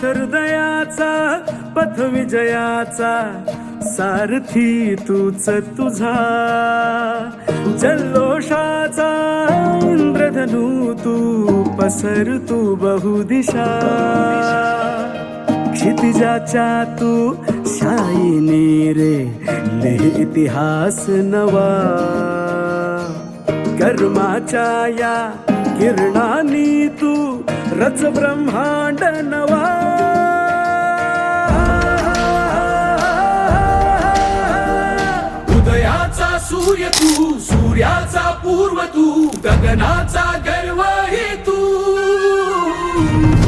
हृदयाचा पथ विजयाचा सारथी तूच तुझा, जल्लोषाचा इंद्रधनू तू पसर तू बहुदिशा, क्षितिजाच्या तू शाईनी रे लिह इतिहास नवा, कर्माच्या या किरणांनी तू रच ब्रह्मांड नवा, उदयाचा सूर्य तू, सूर्याचा पूर्व तू, गगनाचा गर्व ही तू,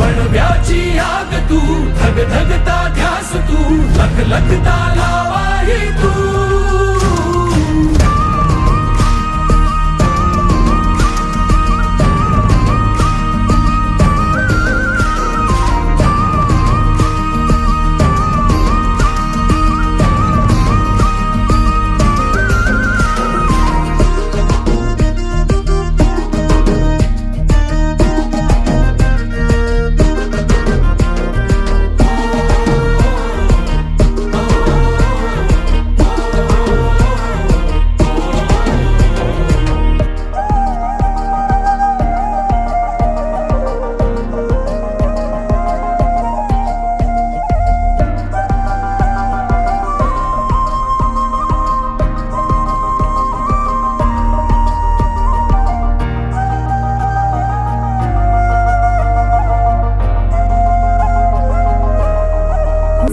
वणव्याची आग तू, धगधगता ध्यास तू, लखलखता लावा ही तू.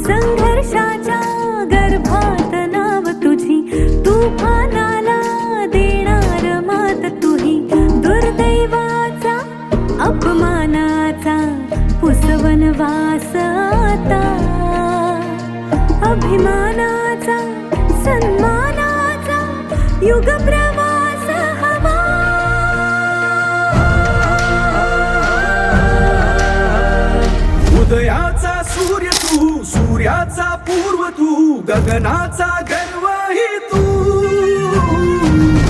संघर्षाच्या गर्भात नाव तुझी, तुफानाला देणार मात तुही, दुर्दैवाचा अपमानाचा पुसवन वास आता, अभिमानाचा सन्मानाचा युग प्रवास हवा. उदयाचा सूर्य तू, सूर्याचा पूर्व तू, गगनाचा गर्व ही तू,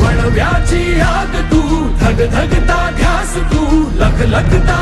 वणव्याची आग तू, धगधगता ध्यास तू, लखलखता